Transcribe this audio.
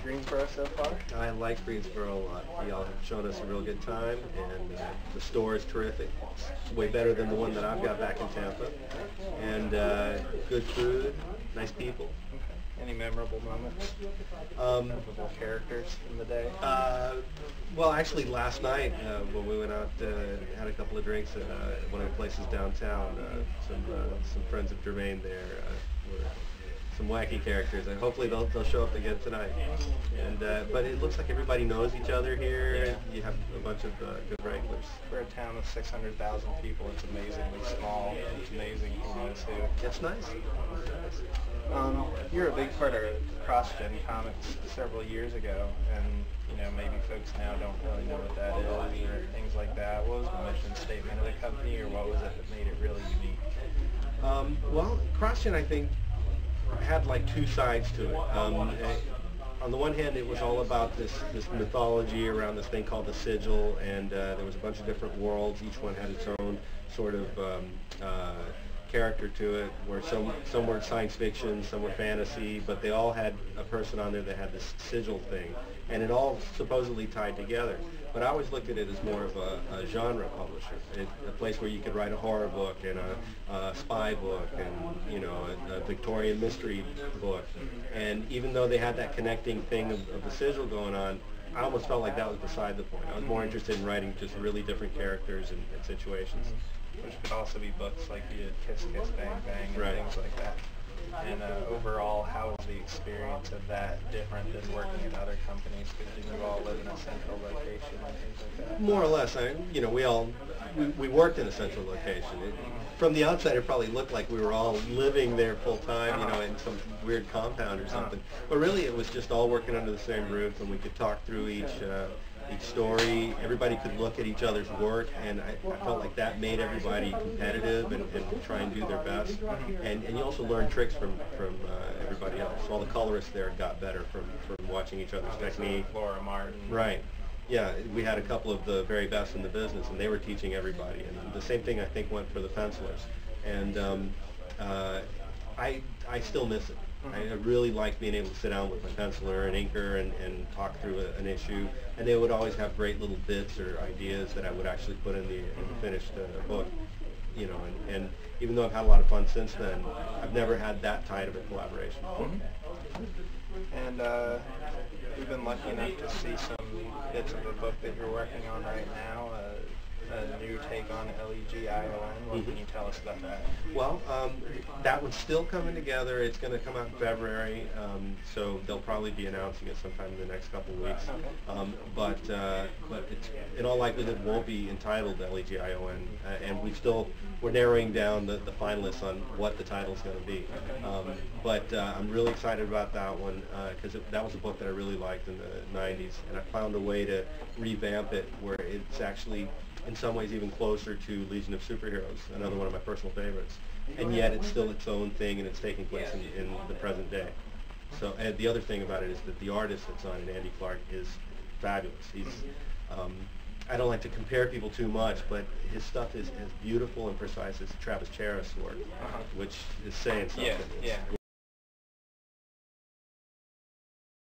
Greensboro so far? I like Greensboro a lot. Y'all have shown us a real good time, and the store is terrific. It's way better than the one that I've got back in Tampa. And good food, nice people. Okay. Any memorable moments? Memorable characters in the day? Well, actually, last night when we went out, had a couple of drinks at one of the places downtown. Some friends of Jermaine there were some wacky characters, and hopefully they'll show up again tonight. And but it looks like everybody knows each other here. Yeah. You have a bunch of good regulars. We're a town of 600,000 people. It's amazingly small. It's amazing who knows who. It's nice. You're a big part of CrossGen Comics several years ago, and maybe folks now don't really know what that is or things like that. What was the mission statement of the company, or what was it that made it really unique? Well, CrossGen, I think, had like two sides to it. On the one hand, it was all about this mythology around this thing called the Sigil, and there was a bunch of different worlds. Each one had its own sort of character to it, where some were science fiction, some were fantasy, but they all had a person on there that had this sigil thing, and it all supposedly tied together. But I always looked at it as more of a genre publisher, a place where you could write a horror book and a spy book and a Victorian mystery book. And even though they had that connecting thing of the sigil going on, I almost felt like that was beside the point. I was more interested in writing just really different characters and situations. Which could also be books like you did Kiss Kiss Bang Bang and Right. things like that. And overall, how was the experience of that different than working at other companies? Because did you all live in a central location and things like that? More or less. We worked in a central location. From the outside, it probably looked like we were all living there full time, in some weird compound or something. But really, it was just all working under the same roof, and we could talk through each story. Everybody could look at each other's work, and I felt like that made everybody competitive and try and do their best. And you also learn tricks from everybody else. All the colorists there got better from watching each other's technique. Laura Martin. Right. Yeah, we had a couple of the very best in the business, and they were teaching everybody. And the same thing, I think, went for the pencilers. And I still miss it. I really liked being able to sit down with my penciler and inker and talk through an issue. And they would always have great little bits or ideas that I would actually put in the finished book. And even though I've had a lot of fun since then, I've never had that tight of a collaboration. And we've been lucky enough to see some bits of the book that you're working on right now, a new take on LEGION. What can you tell us about that? Well, that one's still coming together. It's going to come out in February, so they'll probably be announcing it sometime in the next couple of weeks. But it's, in all likelihood, won't be entitled LEGION, and we're narrowing down the finalists on what the title's going to be. But I'm really excited about that one because that was a book that I really liked in the 90s, and I found a way to revamp it where it's actually in some ways even closer to Legion of Superheroes, another one of my personal favorites. And yet it's still its own thing, and it's taking place in the present day. So the other thing about it is that the artist that's on it, Andy Clark, is fabulous. He's I don't like to compare people too much, but his stuff is as beautiful and precise as Travis Charris' work, which is saying something. Yeah.